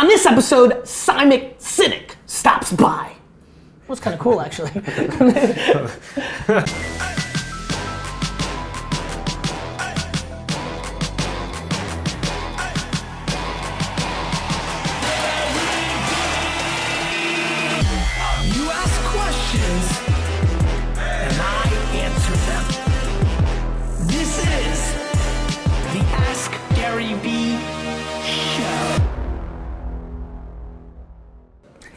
On this episode, Sinek stops by. That was kind of cool, actually.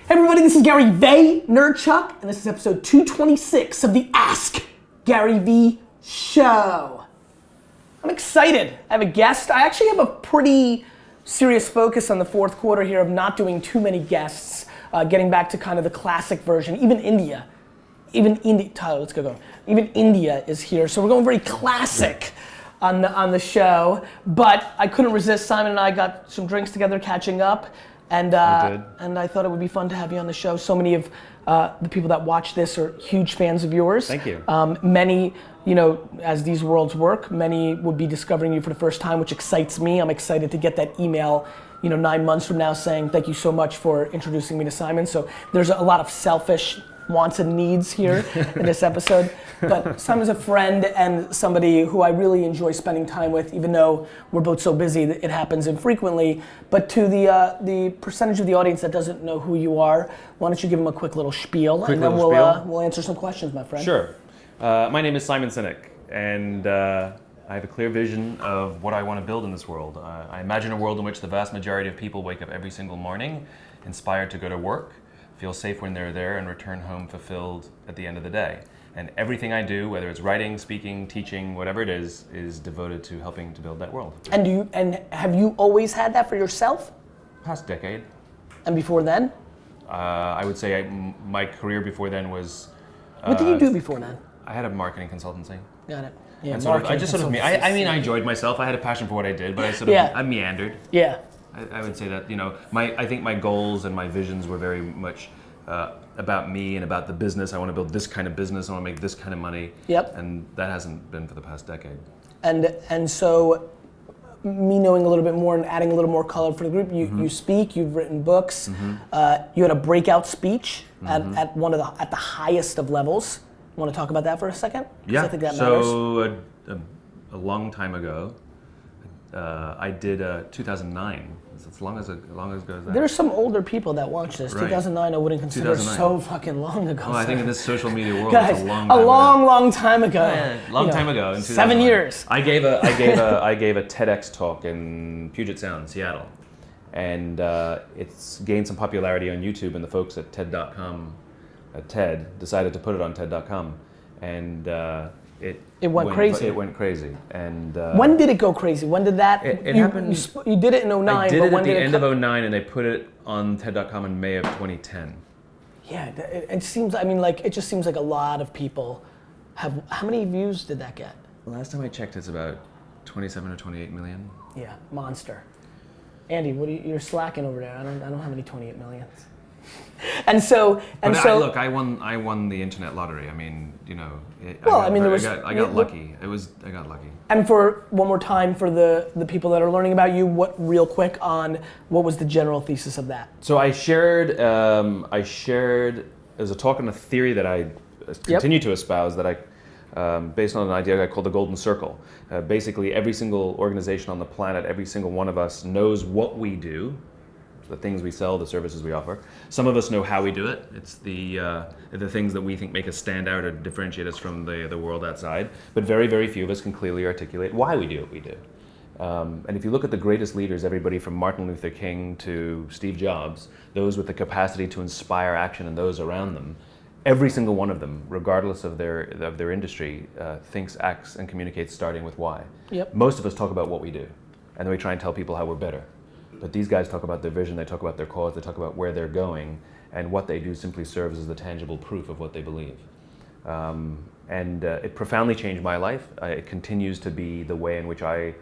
Hey everybody, this is Gary Vaynerchuk, and this is episode 226 of the Ask Gary V Show. I'm excited. I have a guest. I actually have a pretty serious focus on the fourth quarter here of not doing too many guests, getting back to kind of the classic version. Even India, Tyler, let's go. Even India is here, so we're going very classic on the show. But I couldn't resist. Simon and I got some drinks together, catching up. And I thought it would be fun to have you on the show. So many of the people that watch this are huge fans of yours. Thank you. Many, as these worlds work, many would be discovering you for the first time, which excites me. I'm excited to get that email, 9 months from now saying, thank you so much for introducing me to Simon. So there's a lot of selfish wants and needs here in this episode. But Simon's a friend and somebody who I really enjoy spending time with, even though we're both so busy that it happens infrequently. But to the percentage of the audience that doesn't know who you are, why don't you give them a quick little spiel, we'll answer some questions, my friend. Sure. My name is Simon Sinek, and I have a clear vision of what I want to build in this world. I imagine a world in which the vast majority of people wake up every single morning inspired to go to work, feel safe when they're there, and return home fulfilled at the end of the day. And everything I do, whether it's writing, speaking, teaching, whatever it is devoted to helping to build that world. And have you always had that for yourself? Past decade. And before then? I would say my career before then was... What did you do before then? I had a marketing consultancy. Got it. Yeah, and I enjoyed myself. I had a passion for what I did, but I meandered. Yeah. I would say that, I think my goals and my visions were very much about me and about the business. I want to build this kind of business. I want to make this kind of money. Yep. And that hasn't been for the past decade. And so, me knowing a little bit more and adding a little more color for the group, you speak, you've written books, you had a breakout speech at the highest of levels. Want to talk about that for a second? Yeah. I think that matters. So a long time ago, I did 2009. It's as long ago as that. There's some older people that watch this. Right. 2009 I wouldn't consider so fucking long ago. Well, I think in this social media world, guys, it's a long time ago. Long time ago. Yeah, long time ago. In 7 years. I gave a TEDx talk in Puget Sound, Seattle, and it's gained some popularity on YouTube. And the folks at TED.com, TED, decided to put it on TED.com, and it went crazy. It went crazy. And when did it go crazy? When did that? It happened. You did it in 09. I did it at the end of 09, and they put it on TED.com in May of 2010. Yeah, it seems. It just seems like a lot of people have. How many views did that get? Last time I checked, it's about 27 or 28 million. Yeah, monster. Andy, you're slacking over there. I don't have any 28 millions. Look, I won the internet lottery. I got lucky. I got lucky. And for one more time, for the people that are learning about you, real quick on what was the general thesis of that? So I shared as a talk on a theory that I continue to espouse that based on an idea I call the golden circle. Basically, every single organization on the planet, every single one of us knows what we do. The things we sell, the services we offer. Some of us know how we do it. It's the things that we think make us stand out or differentiate us from the world outside. But very, very few of us can clearly articulate why we do what we do. And if you look at the greatest leaders, everybody from Martin Luther King to Steve Jobs, those with the capacity to inspire action in those around them, every single one of them, regardless of their industry, thinks, acts, and communicates starting with why. Yep. Most of us talk about what we do, and then we try and tell people how we're better. But these guys talk about their vision, they talk about their cause, they talk about where they're going, and what they do simply serves as the tangible proof of what they believe. It profoundly changed my life. It continues to be the way in which I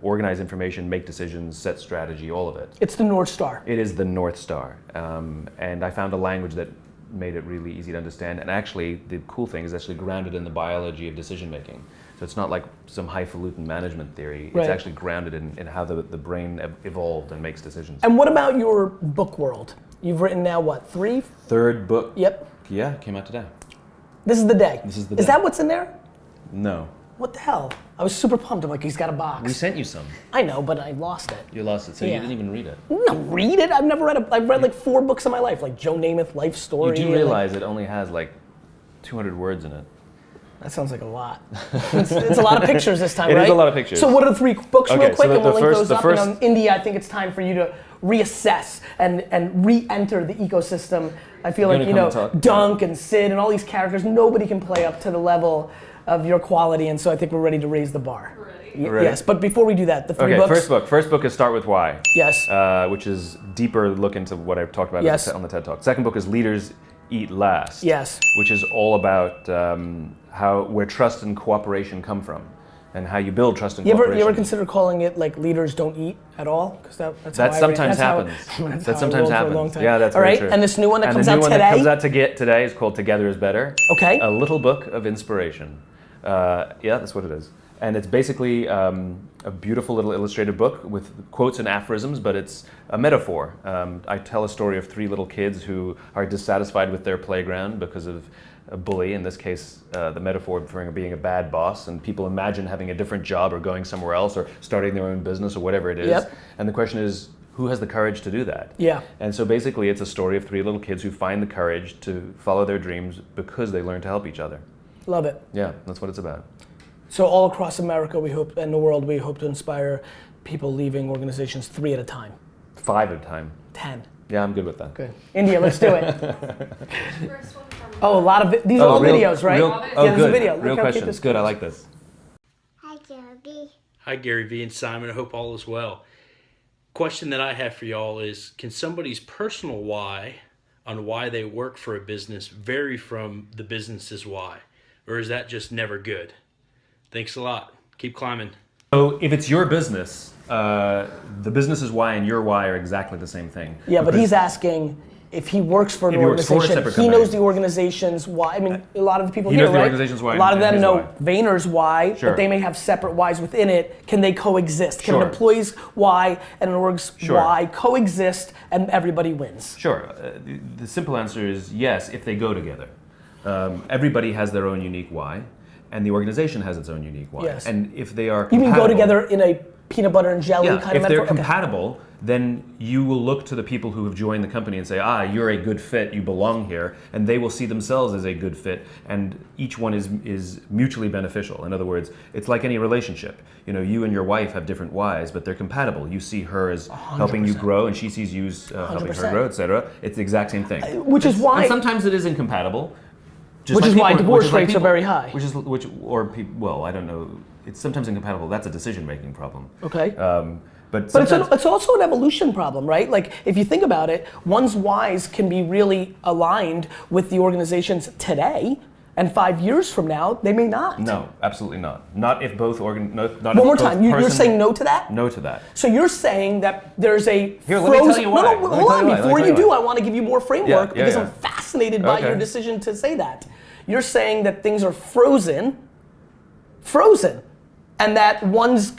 organize information, make decisions, set strategy, all of it. It's the North Star. It is the North Star. And I found a language that made it really easy to understand. And actually, the cool thing is actually grounded in the biology of decision making. So it's not like some highfalutin management theory. Right. It's actually grounded in how the brain evolved and makes decisions. And what about your book world? You've written now what, 3? Third book. Yep. Yeah, came out today. This is the day. This is the Is day. that what's in there? No. What the hell? I was super pumped. I'm like, he's got a box. We sent you some. I know, but I lost it. You lost it, so you didn't even read it. No, read it. I've never read I've read like 4 books in my life, like Joe Namath, Life Story. You do realize it only has like 200 words in it. That sounds like a lot. It's a lot of pictures this time, right? It is a lot of pictures. So what are the 3 books real quick, so and we'll link first- those the up. first- And on India, I think it's time for you to reassess and re-enter the ecosystem. I feel You're like, gonna come and talk? Dunk and Sid and all these characters, nobody can play up to the level of your quality, and so I think we're ready to raise the bar. Ready? Yes, but before we do that, the 3 Okay, books. first book is Start With Why. Yes. Which is deeper look into what I've talked about Yes. on the TED Talk. Second book is Leaders Eat Last. Yes. Which is all about where trust and cooperation come from, and how you build trust and cooperation. You ever consider calling it like Leaders Don't Eat at all? Because that's That how sometimes happens. That sometimes happens. For a long time. Yeah, that's all very right. true. And this new one that comes the out new one today. that comes out today is called Together Is Better. Okay. A little book of inspiration. Yeah, that's what it is. And it's basically a beautiful little illustrated book with quotes and aphorisms, but it's a metaphor. I tell a story of 3 little kids who are dissatisfied with their playground because of a bully, in this case, the metaphor for being a bad boss, and people imagine having a different job or going somewhere else or starting their own business or whatever it is. Yep. And the question is, who has the courage to do that? Yeah. And so basically it's a story of 3 little kids who find the courage to follow their dreams because they learn to help each other. Love it. Yeah, that's what it's about. So all across America, we hope, and the world, we hope to inspire people leaving organizations 3 at a time. 5 at a time. 10. Yeah, I'm good with that. Good. India, let's do it. First one from Oh, a lot of these are all videos, right? Yeah, Oh, there's a good. video. Look Real how cute questions. this Good, I goes. like this. Hi, Gabby. Hi, Gary Vee and Simon. I hope all is well. Question that I have for y'all is, can somebody's personal why on why they work for a business vary from the business's why? Or is that just never good? Thanks a lot. Keep climbing. So if it's your business, the business's why and your why are exactly the same thing. Yeah, but Because- he's asking if he works for an If he works for a organization, separate he company. knows the organization's why. I mean, a lot of the people He here, knows the right? organization's why A lot of and them his know why. Vayner's why, Sure. but they may have separate whys within it. Can they coexist? Can Sure. an employee's why and an org's Sure. why coexist and everybody wins? Sure. The simple answer is yes, if they go together. Everybody has their own unique why, and the organization has its own unique why. Yes. And if they are You mean go compatible- together in a peanut butter and jelly Yeah, kind of if they're metaphor? Okay. compatible, then you will look to the people who have joined the company and say, you're a good fit, you belong here, and they will see themselves as a good fit, and each one is mutually beneficial. In other words, it's like any relationship. You know, you and your wife have different whys, but they're compatible. You see her as helping you grow, and she sees you as helping her 100%. grow, etc. It's the exact same thing. Which is why- And sometimes it is incompatible. just Which like is why people- divorce which is like rates are people- very high. Well, I don't know. It's sometimes incompatible. That's a decision-making problem. Okay. But But sometimes, it's also an evolution problem, right? Like, if you think about it, one's whys can be really aligned with the organizations today, and 5 years from now, they may not. no, absolutely not. Not if both not One if more both time, you're person- saying no to that? No to that. So you're saying that there's a Here, let me tell you why. No, Let me hold tell on. you why. Let me Before tell you you do, why. I want to give you more framework Yeah, because yeah. I'm fascinated by Okay. your decision to say that. You're saying that things are frozen, and that one's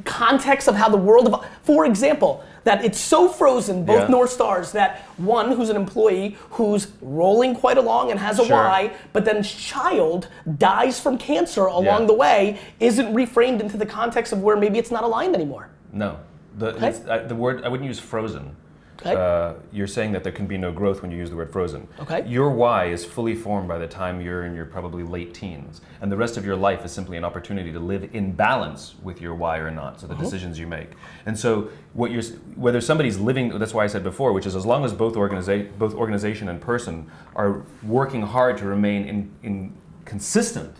context of how the world, for example, that it's so frozen, both Yeah. North Stars, that one who's an employee who's rolling quite along and has a Sure. why, but then child dies from cancer along Yeah. the way, isn't reframed into the context of where maybe it's not aligned anymore. No. The word, I wouldn't use frozen. Okay. You're saying that there can be no growth when you use the word frozen. Okay. Your why is fully formed by the time you're in your probably late teens. And the rest of your life is simply an opportunity to live in balance with your why or not, so the decisions you make. And so whether somebody's living, that's why I said before, which is as long as both organization and person are working hard to remain in consistent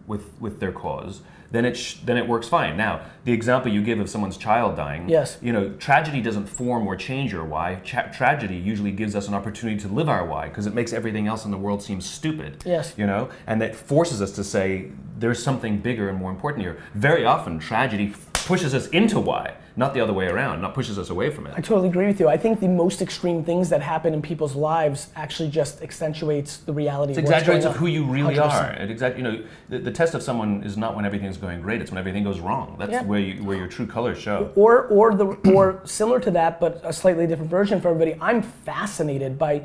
with their cause, then it works fine. Now, the example you give of someone's child dying, Yes. you know, tragedy doesn't form or change your why. Tragedy usually gives us an opportunity to live our why because it makes everything else in the world seem stupid. Yes. You know, and that forces us to say there's something bigger and more important here. Very often, tragedy pushes us into why, not the other way around, not pushes us away from it. I totally agree with you. I think the most extreme things that happen in people's lives actually just accentuates the reality. It of what's exaggerates going of who you really 100%. are. The test of someone is not when everything's going great; it's when everything goes wrong. That's where your true colors show. Or similar to that, but a slightly different version for everybody. I'm fascinated by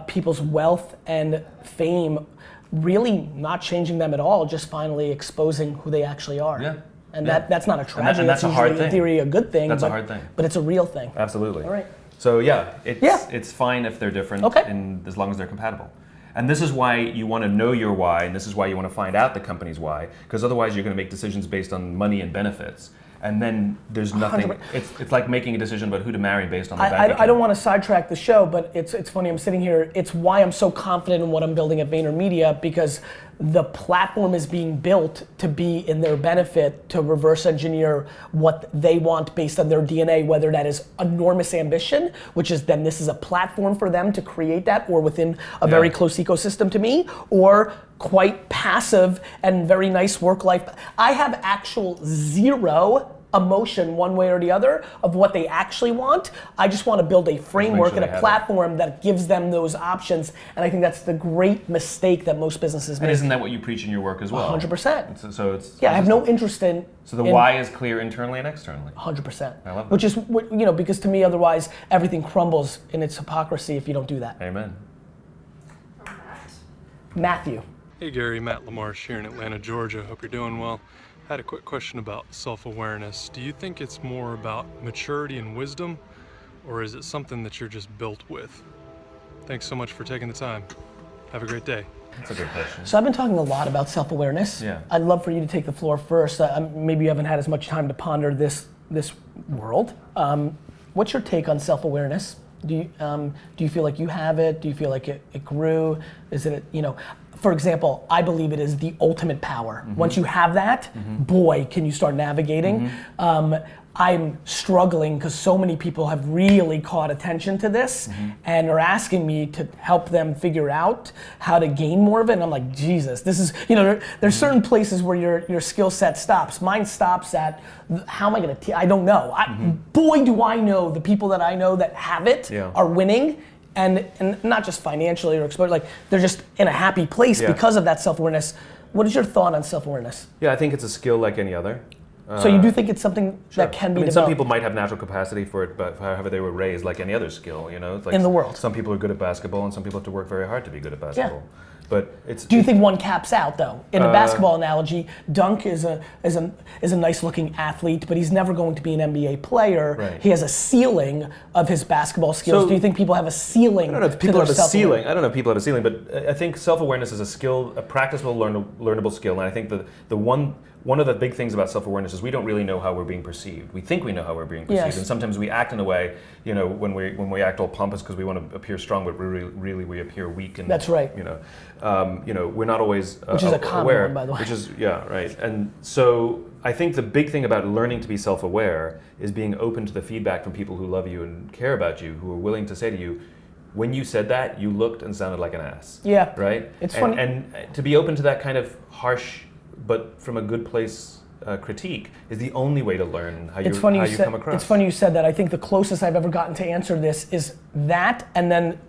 people's wealth and fame, really not changing them at all, just finally exposing who they actually are. Yeah. And that's not a tragedy. And that's a hard thing. In theory a good thing. That's a hard thing. But it's a real thing. Absolutely. All right. So it's fine if they're different, and as long as they're compatible. And this is why you want to know your why, and this is why you want to find out the company's why, because otherwise you're going to make decisions based on money and benefits. And then there's nothing. 100%. It's like making a decision about who to marry based on the bank account. I don't want to sidetrack the show, but it's funny. I'm sitting here. It's why I'm so confident in what I'm building at VaynerMedia, because the platform is being built to be in their benefit, to reverse engineer what they want based on their DNA, whether that is enormous ambition, which is then this is a platform for them to create that, or within a very close ecosystem to me, or quite passive and very nice work life. I have actual zero emotion one way or the other of what they actually want. I just want to build a framework and a platform that gives them those options, and I think that's the great mistake that most businesses make. And isn't that what you preach in your work as well? 100%. So it's I have no interest in. So the why is clear internally and externally. 100%. I love that. Which is because to me otherwise everything crumbles in its hypocrisy if you don't do that. Amen. Matthew. Hey Gary, Matt LaMarche here in Atlanta, Georgia. Hope you're doing well. I had a quick question about self-awareness. Do you think it's more about maturity and wisdom, or is it something that you're just built with? Thanks so much for taking the time. Have a great day. That's a good question. So I've been talking a lot about self-awareness. Yeah. I'd love for you to take the floor first. Maybe you haven't had as much time to ponder this world. What's your take on self-awareness? Do you feel like you have it? Do you feel like it grew? Is it, for example, I believe it is the ultimate power. Mm-hmm. Once you have that, boy, can you start navigating. Mm-hmm. I'm struggling because so many people have really caught attention to this and are asking me to help them figure out how to gain more of it. And I'm like, Jesus, this is, there's certain places where your skill set stops. Mine stops at, how am I gonna, I don't know. Boy, do I know the people that I know that have it are winning. And not just financially or exposure, like they're just in a happy place because of that self-awareness. What is your thought on self-awareness? Yeah, I think it's a skill like any other. So you do think it's something that can be developed? Some people might have natural capacity for it, but however they were raised, like any other skill, It's like in the world. Some people are good at basketball, and some people have to work very hard to be good at basketball. Yeah. But it's. Do you think one caps out though? In a basketball analogy, Dunk is a nice-looking athlete, but he's never going to be an NBA player. Right. He has a ceiling of his basketball skills. So, do you think people have a ceiling? I don't know if people have a ceiling. I don't know if people have a ceiling, but I think self-awareness is a skill, a practicable, learnable skill, and I think the one of the big things about self-awareness is we don't really know how we're being perceived. We think we know how we're being perceived, and sometimes we act in a way, when we act all pompous because we want to appear strong, but really we appear weak. And that's right. We're not always which is a common aware, one, by the way. Which is right. And so I think the big thing about learning to be self-aware is being open to the feedback from people who love you and care about you, who are willing to say to you, when you said that, you looked and sounded like an ass. Yeah. Right. It's funny. And to be open to that kind of harsh, but from a good place critique is the only way to learn how you come across. It's funny you said that. I think the closest I've ever gotten to answer this is that, and then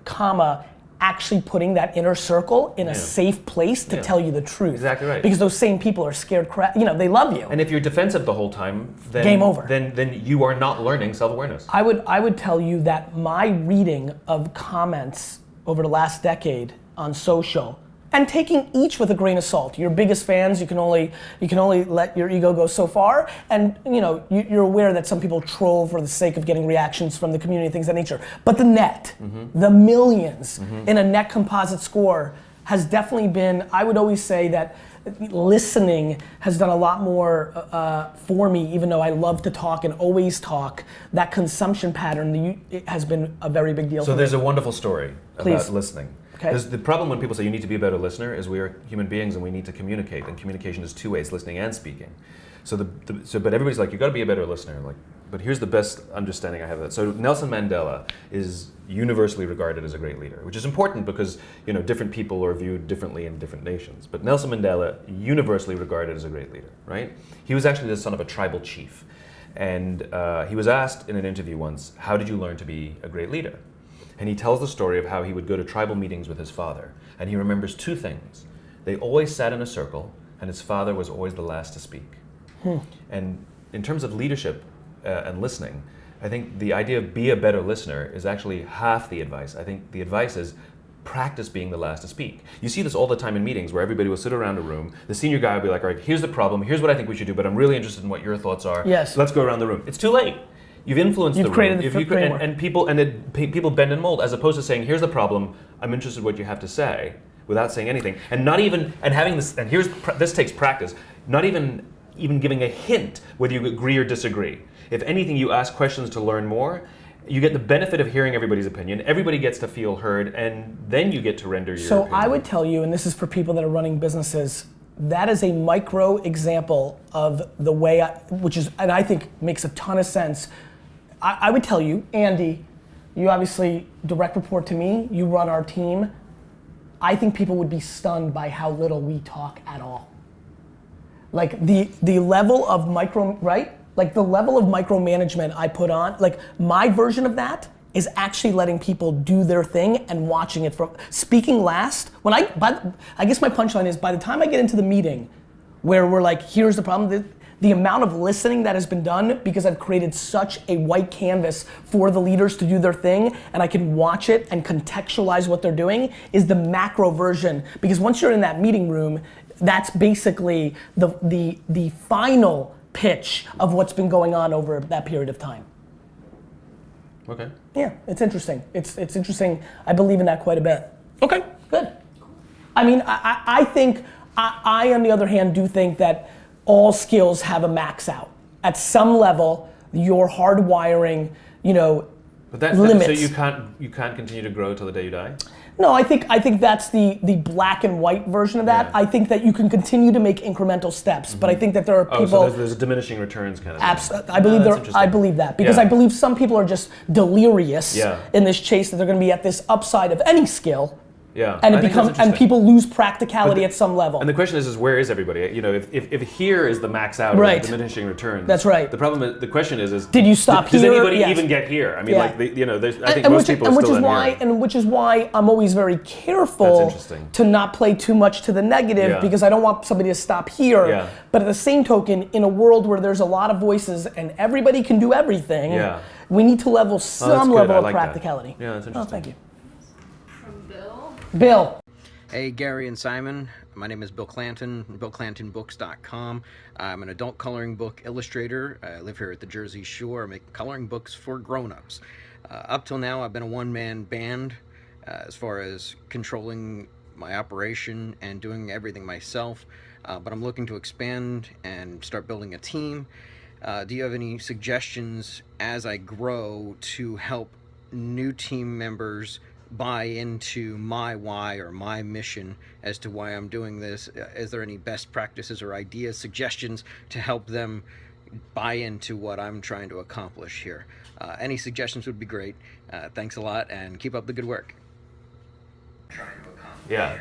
actually putting that inner circle in a safe place to tell you the truth. Exactly right. Because those same people are scared they love you. And if you're defensive the whole time, then game over. Then you are not learning self-awareness. I would tell you that my reading of comments over the last decade on social, and taking each with a grain of salt. Your biggest fans, you can only let your ego go so far, and you're aware that some people troll for the sake of getting reactions from the community, things of that nature. But the net, the millions in a net composite score has definitely been, I would always say that listening has done a lot more for me, even though I love to talk and always talk. That consumption pattern it has been a very big deal for me. So there's a wonderful story about listening. Okay. The problem when people say you need to be a better listener is we are human beings and we need to communicate, and communication is two ways, listening and speaking. So but everybody's like, you got to be a better listener. Like, but here's the best understanding I have of that. So Nelson Mandela is universally regarded as a great leader, which is important because different people are viewed differently in different nations. But Nelson Mandela, universally regarded as a great leader, right? He was actually the son of a tribal chief, and he was asked in an interview once, "How did you learn to be a great leader?" And he tells the story of how he would go to tribal meetings with his father, and he remembers two things. They always sat in a circle, and his father was always the last to speak. And in terms of leadership and listening, I think the idea of be a better listener is actually half the advice. I think the advice is practice being the last to speak. You see this all the time in meetings where everybody will sit around a room, the senior guy will be like, all right, here's the problem, here's what I think we should do, but I'm really interested in what your thoughts are. Yes. Let's go around the room. It's too late. You've influenced the room. Created the If framework. and people bend and mold, as opposed to saying, here's the problem, I'm interested in what you have to say, without saying anything. And not even, and having this, and this takes practice, not even giving a hint whether you agree or disagree. If anything, you ask questions to learn more. You get the benefit of hearing everybody's opinion. Everybody gets to feel heard, and then you get to render your So opinion. I would tell you, and this is for people that are running businesses, that is a micro example of the way, and I think makes a ton of sense. I would tell you, Andy, you obviously direct report to me, you run our team. I think people would be stunned by how little we talk at all. Like the level of the level of micromanagement I put on, like my version of that is actually letting people do their thing and watching it from speaking last. I guess my punchline is by the time I get into the meeting where we're like, here's the problem, the amount of listening that has been done because I've created such a white canvas for the leaders to do their thing and I can watch it and contextualize what they're doing is the macro version. Because once you're in that meeting room, that's basically the final pitch of what's been going on over that period of time. Okay. Yeah, it's interesting. It's interesting. I believe in that quite a bit. Okay, good. I mean, I think, I on the other hand do think that all skills have a max out. At some level, your hardwiring, But limits. So you can't continue to grow till the day you die? No, I think that's the black and white version of that. Yeah. I think that you can continue to make incremental steps, but I think that there are people. So there's a diminishing returns kind of thing. Absolutely, I believe that because Yeah. I believe some people are just delirious Yeah. in this chase that they're going to be at this upside of any skill, Yeah. and I it think that's becomes and interesting. people lose practicality at some level. And the question is where is everybody? If here is the max out, Right. or the diminishing returns. That's right. The question is Did you stop does here? anybody Yes. even get here? I mean, Yeah. I think most people are still in here. which is why I'm always very careful That's interesting. to not play too much to the negative Yeah. because I don't want somebody to stop here. Yeah. But at the same token, in a world where there's a lot of voices and everybody can do everything, Yeah. we need to level that's some good. level I of like that. practicality. Yeah, that's Oh, interesting. thank you. From Bill. Bill. Hey, Gary and Simon. My name is Bill Clanton, BillClantonBooks.com. I'm an adult coloring book illustrator. I live here at the Jersey Shore. I make coloring books for grown-ups. Up till now, I've been a one-man band as far as controlling my operation and doing everything myself. But I'm looking to expand and start building a team. Do you have any suggestions as I grow to help new team members buy into my why or my mission as to why I'm doing this? Is there any best practices or ideas, suggestions to help them buy into what I'm trying to accomplish here? Any suggestions would be great. Thanks a lot and keep up the good work. Yeah.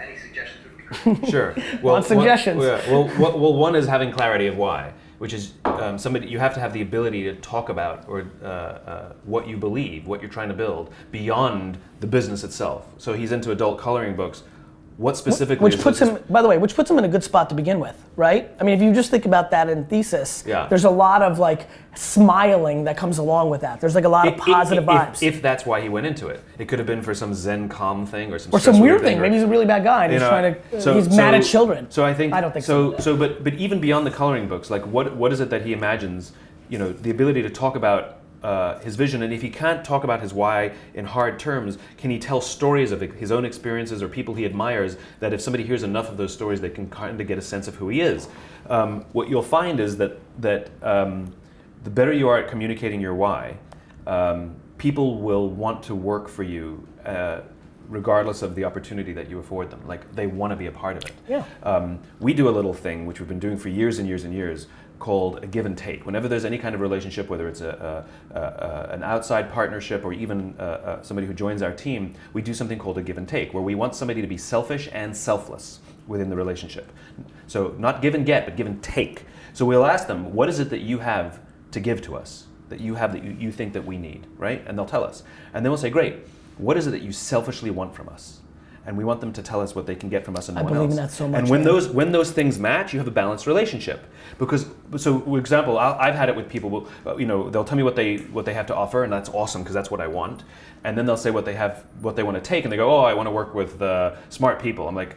Any suggestions would be great. Sure. Suggestions. Well, one is having clarity of why, which is somebody you have to have the ability to talk about or what you believe, what you're trying to build beyond the business itself. So he's into adult coloring books. What specifically? Which puts him, by the way, which puts him in a good spot to begin with, right? I mean, if you just think about that in thesis, Yeah. there's a lot of like smiling that comes along with that. There's like a lot of positive vibes. If that's why he went into it, it could have been for some Zen calm thing or some or stress some weird relief thing. Maybe he's a really bad guy and he's trying to. He's mad at children. So I think. I don't think so. But even beyond the coloring books, like what is it that he imagines? The ability to talk about his vision, and if he can't talk about his why in hard terms, can he tell stories of his own experiences or people he admires that if somebody hears enough of those stories, they can kind of get a sense of who he is. What you'll find is that the better you are at communicating your why, people will want to work for you regardless of the opportunity that you afford them. Like, they want to be a part of it. Yeah. We do a little thing, which we've been doing for years and years and years, called a give and take. Whenever there's any kind of relationship, whether it's an outside partnership or even somebody who joins our team, we do something called a give and take, where we want somebody to be selfish and selfless within the relationship. So not give and get, but give and take. So we'll ask them, what is it that you have to give to us, that you have that you think that we need, right? And they'll tell us. And then we'll say, great, what is it that you selfishly want from us? And we want them to tell us what they can get from us and no one else. I believe in that so much. And when those things match, you have a balanced relationship. Because, so for example, I've had it with people. They'll tell me what they have to offer, and that's awesome because that's what I want. And then they'll say what they want to take, and they go, oh, I want to work with smart people. I'm like,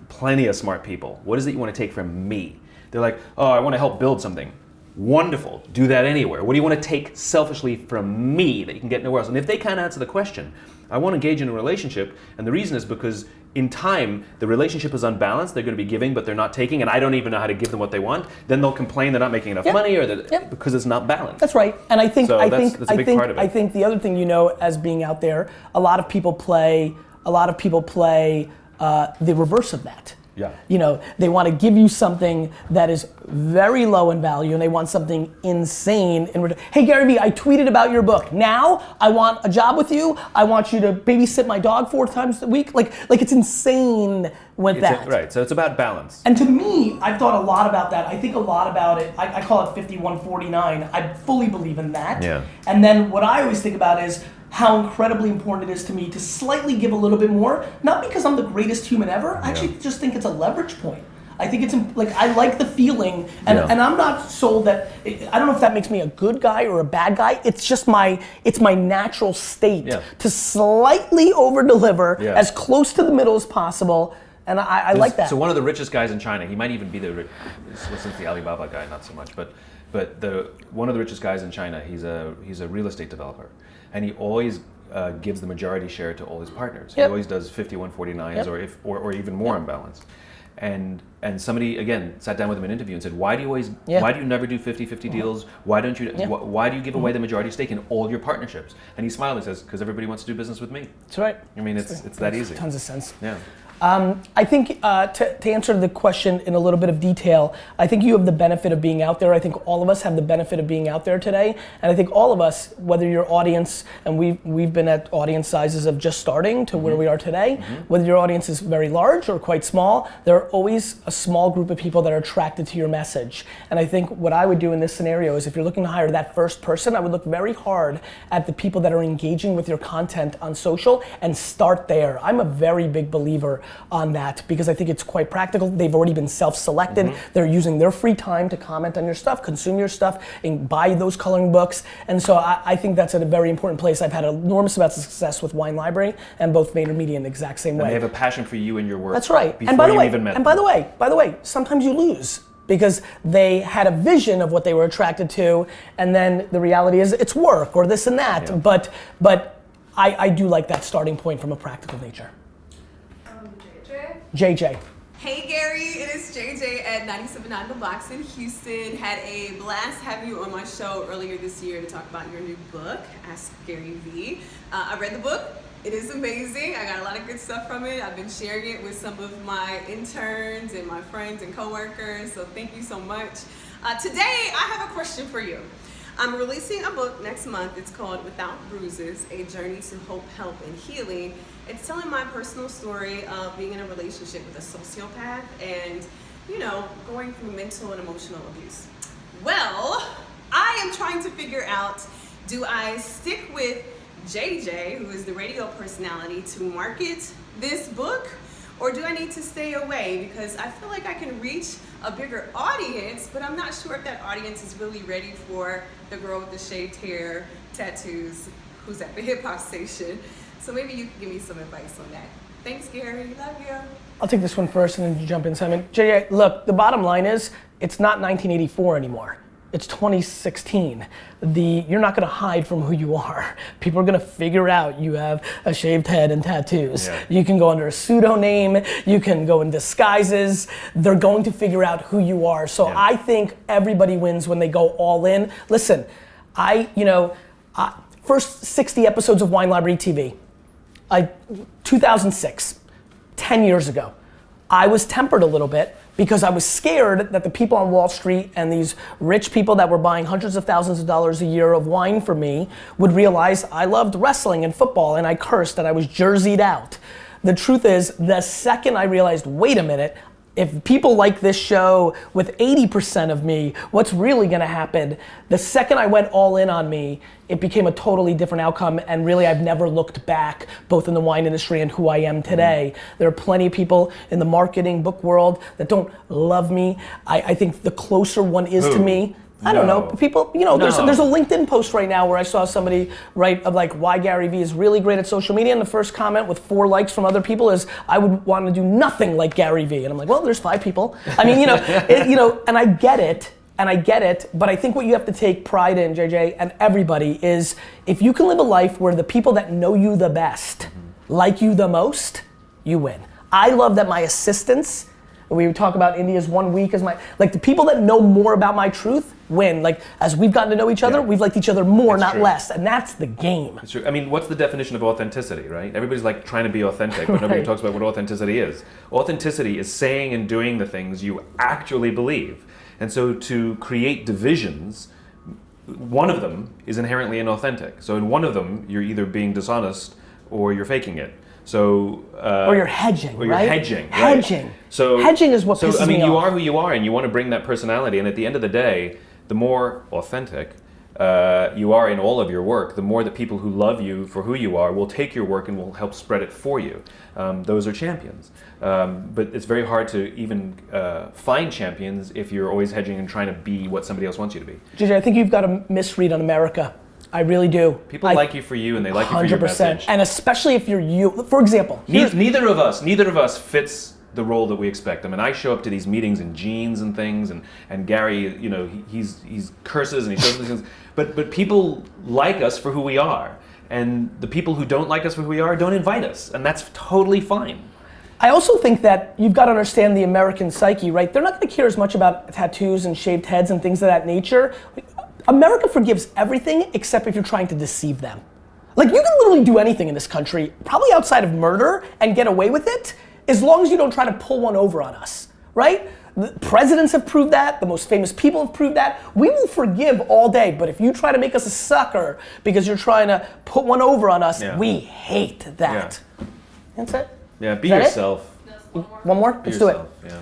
plenty of smart people. What is it you want to take from me? They're like, oh, I want to help build something. Wonderful, do that anywhere. What do you want to take selfishly from me that you can get nowhere else? And if they can't answer the question, I want to engage in a relationship, and the reason is because in time, the relationship is unbalanced. They're going to be giving, but they're not taking, and I don't even know how to give them what they want. Then they'll complain they're not making enough money, or because it's not balanced. That's right, and I think that's a big part of it. I think the other thing, as being out there, a lot of people play the reverse of that. Yeah. They want to give you something that is very low in value, and they want something insane in return. Hey Gary Vee, I tweeted about your book. Now I want a job with you. I want you to babysit my dog 4 times a week. Like it's insane with that. Right. So it's about balance. And to me, I've thought a lot about that. I think a lot about it. I call it 51-49. I fully believe in that. Yeah. And then what I always think about is how incredibly important it is to me to slightly give a little bit more, not because I'm the greatest human ever. I actually just think it's a leverage point. I think it's I like the feeling, and I'm not sold that. I don't know if that makes me a good guy or a bad guy. It's just my natural state to slightly over deliver as close to the middle as possible. And I like that. So one of the richest guys in China, he might even be since the Alibaba guy, not so much, but one of the richest guys in China, he's a real estate developer, and he always gives the majority share to all his partners. He always does 51-49s or even more unbalanced. And somebody again sat down with him in an interview and said, why do you never do 50-50 deals? Why don't you? Why do you give away the majority stake in all your partnerships? And he smiled and says, because everybody wants to do business with me. That's right. I mean, it's that easy. Tons of sense. Yeah. I think to answer the question in a little bit of detail, I think you have the benefit of being out there. I think all of us have the benefit of being out there today. And I think all of us, whether your audience, and we've been at audience sizes of just starting to where we are today, whether your audience is very large or quite small, there are always a small group of people that are attracted to your message. And I think what I would do in this scenario is if you're looking to hire that first person, I would look very hard at the people that are engaging with your content on social and start there. I'm a very big believer on that because I think it's quite practical. They've already been self-selected. They're using their free time to comment on your stuff, consume your stuff, and buy those coloring books. And so I think that's at a very important place. I've had an enormous amount of success with Wine Library and both VaynerMedia in the exact same way. And they have a passion for you and your work. That's right. Before you even met them. By the way, sometimes you lose because they had a vision of what they were attracted to, and then the reality is it's work or this and that. Yeah. But I do like that starting point from a practical nature. JJ. Hey Gary, it is JJ at 97.9 The Box in Houston. Had a blast having you on my show earlier this year to talk about your new book, Ask Gary Vee. I read the book. It is amazing. I got a lot of good stuff from it. I've been sharing it with some of my interns and my friends and coworkers, so thank you so much. Today, I have a question for you. I'm releasing a book next month. It's called Without Bruises, A Journey to Hope, Help, and Healing. It's telling my personal story of being in a relationship with a sociopath and, going through mental and emotional abuse. Well, I am trying to figure out, do I stick with JJ, who is the radio personality, to market this book? Or do I need to stay away? Because I feel like I can reach a bigger audience, but I'm not sure if that audience is really ready for the girl with the shaved hair, tattoos, who's at the hip hop station. So maybe you can give me some advice on that. Thanks, Gary. Love you. I'll take this one first and then you jump in, Simon. JJ, look, the bottom line is it's not 1984 anymore. It's 2016. You're not gonna hide from who you are. People are gonna figure out you have a shaved head and tattoos. Yeah. You can go under a pseudonym, you can go in disguises. They're going to figure out who you are. So I think everybody wins when they go all in. Listen, first 60 episodes of Wine Library TV. 2006, 10 years ago, I was tempered a little bit because I was scared that the people on Wall Street and these rich people that were buying hundreds of thousands of dollars a year of wine for me would realize I loved wrestling and football, and I cursed and I was jerseyed out. The truth is, the second I realized, wait a minute, if people like this show with 80% of me, what's really gonna happen? The second I went all in on me, it became a totally different outcome, and really I've never looked back, both in the wine industry and who I am today. There are plenty of people in the marketing book world that don't love me. I think the closer one is to me, I don't know, people, there's a LinkedIn post right now where I saw somebody write of like why Gary Vee is really great at social media, and the first comment with 4 likes from other people is, I would want to do nothing like Gary Vee. And I'm like, well, there's 5 people. I mean, and I get it, but I think what you have to take pride in, JJ, and everybody, is if you can live a life where the people that know you the best like you the most, you win. I love that my assistants, we would talk about India's 1 week as the people that know more about my truth win. Like, as we've gotten to know each other, we've liked each other more, not less, and that's the game. It's true. I mean, what's the definition of authenticity, right? Everybody's like trying to be authentic, but nobody talks about what authenticity is. Authenticity is saying and doing the things you actually believe. And so to create divisions, one of them is inherently inauthentic. So in one of them, you're either being dishonest or you're faking it. So or you're hedging, or you're right? hedging. Hedging. Right? So hedging is what pisses me off. I mean, you are who you are, and you want to bring that personality. And at the end of the day, the more authentic you are in all of your work, the more the people who love you for who you are will take your work and will help spread it for you. Those are champions. But it's very hard to even find champions if you're always hedging and trying to be what somebody else wants you to be. JJ, I think you've got a misread on America. I really do. People like you for you, and they like you for your message. And especially if you're you. For example, neither of us fits the role that we expect. I mean, I show up to these meetings in jeans and things, and Gary, he's curses and he says things. But people like us for who we are, and the people who don't like us for who we are don't invite us, and that's totally fine. I also think that you've got to understand the American psyche, right? They're not going to care as much about tattoos and shaved heads and things of that nature. America forgives everything except if you're trying to deceive them. Like, you can literally do anything in this country, probably outside of murder, and get away with it, as long as you don't try to pull one over on us, right? The presidents have proved that, the most famous people have proved that. We will forgive all day, but if you try to make us a sucker because you're trying to put one over on us, we hate that. Yeah. That's it. Yeah, be yourself. One more? Let's do it. Yeah.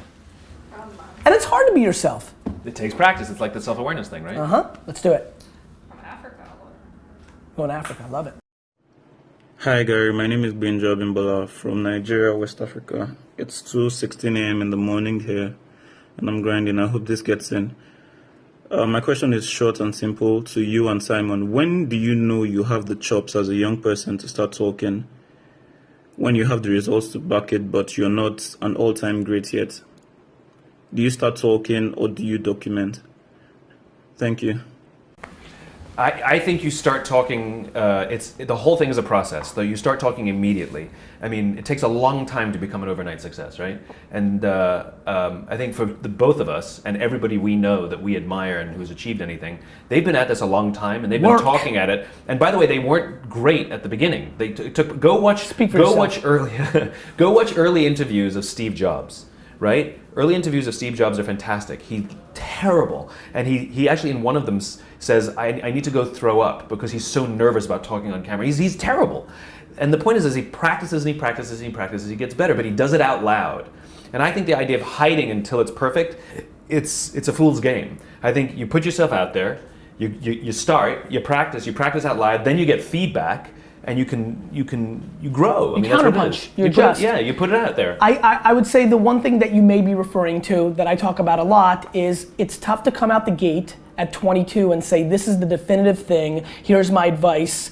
And it's hard to be yourself. It takes practice. It's like the self-awareness thing, right? Let's do it. From Africa. Going to Africa, I love it. Hi Gary, my name is Benja Bimbola from Nigeria, West Africa. It's 2:16 a.m. in the morning here, and I'm grinding. I hope this gets in. My question is short and simple to you and Simon. When do you know you have the chops as a young person to start talking? When you have the results to back it, but you're not an all-time great yet? Do you start talking or do you document? Thank you. I think you start talking, the whole thing is a process, though you start talking immediately. I mean, it takes a long time to become an overnight success, right? And I think for the both of us and everybody we know that we admire and who's achieved anything, they've been at this a long time and they've been talking at it. And by the way, they weren't great at the beginning. They go watch early interviews of Steve Jobs. Right? Early interviews of Steve Jobs are fantastic. He's terrible. And he actually in one of them says, I need to go throw up because he's so nervous about talking on camera. He's terrible. And the point is he practices and he practices and he practices, he gets better, but he does it out loud. And I think the idea of hiding until it's perfect, it's a fool's game. I think you put yourself out there, you start, you practice out loud, then you get feedback, and you grow. You counterpunch. You adjust. You put it out there. I would say the one thing that you may be referring to that I talk about a lot is it's tough to come out the gate at 22 and say this is the definitive thing. Here's my advice.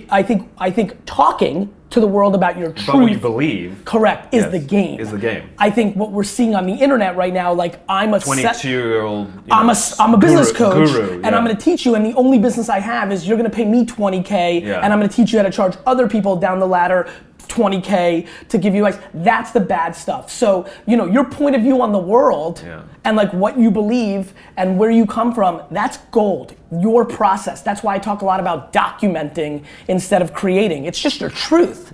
I think talking to the world about your truth, about what you believe, correct, is the game. Is the game. I think what we're seeing on the internet right now, like I'm a 22-year-old. I'm a business coach, guru, and I'm going to teach you. And the only business I have is you're going to pay me $20K, and I'm going to teach you how to charge other people down the ladder 20K to give you advice. That's the bad stuff. So, your point of view on the world and like what you believe and where you come from, that's gold. Your process. That's why I talk a lot about documenting instead of creating. It's just your truth.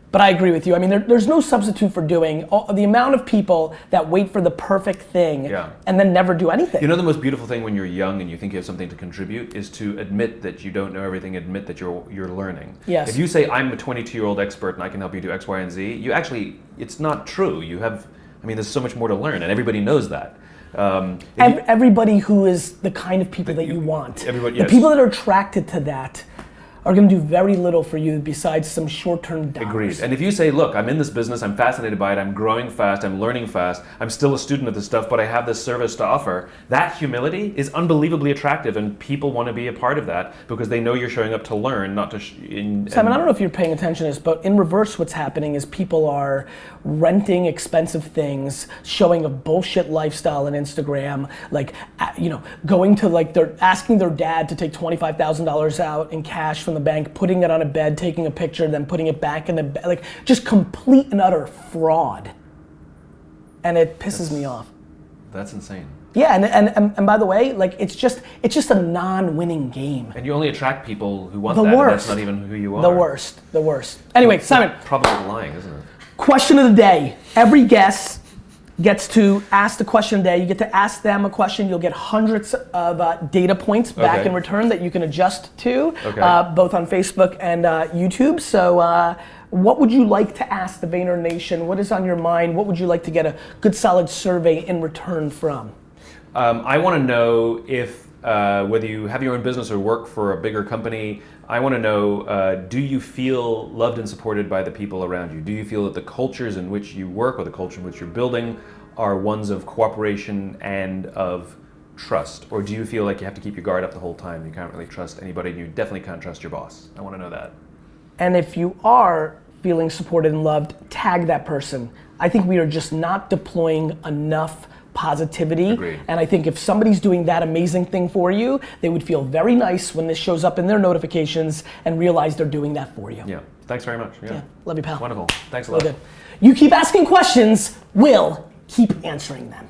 But I agree with you. I mean, there's no substitute for doing the amount of people that wait for the perfect thing and then never do anything. You know, the most beautiful thing when you're young and you think you have something to contribute is to admit that you don't know everything, admit that you're learning. Yes. If you say, I'm a 22-year-old expert and I can help you do X, Y, and Z, you actually, it's not true. There's so much more to learn, and everybody knows that. Everybody who is the kind of people that you want. The people that are attracted to that are going to do very little for you besides some short-term dollars. Agreed. And if you say, look, I'm in this business, I'm fascinated by it, I'm growing fast, I'm learning fast, I'm still a student of this stuff, but I have this service to offer, that humility is unbelievably attractive, and people want to be a part of that because they know you're showing up to learn, not to... Simon, I don't know if you're paying attention to this, but in reverse what's happening is people are renting expensive things, showing a bullshit lifestyle on Instagram, like, going to they're asking their dad to take $25,000 out in cash from the bank, putting it on a bed, taking a picture, then putting it back in the bed, like just complete and utter fraud. And it pisses me off. That's insane. Yeah, and by the way, like it's just a non-winning game. And you only attract people who want the that, worst. and that's not even who you are. The worst. Anyway, Simon. Probably lying, isn't it? Question of the day. Every guest gets to ask the question of the day. You get to ask them a question. You'll get hundreds of data points back in return that you can adjust to, both on Facebook and YouTube. So what would you like to ask the Vayner Nation? What is on your mind? What would you like to get a good solid survey in return from? I want to know if, whether you have your own business or work for a bigger company, I want to know, do you feel loved and supported by the people around you? Do you feel that the cultures in which you work or the culture in which you're building are ones of cooperation and of trust? Or do you feel like you have to keep your guard up the whole time? You can't really trust anybody, and you definitely can't trust your boss. I want to know that. And if you are feeling supported and loved, tag that person. I think we are just not deploying enough positivity. Agreed. And I think if somebody's doing that amazing thing for you, they would feel very nice when this shows up in their notifications and realize they're doing that for you. Yeah, thanks very much. Yeah, love you, pal. Wonderful, thanks a lot. Good. You keep asking questions, we'll keep answering them.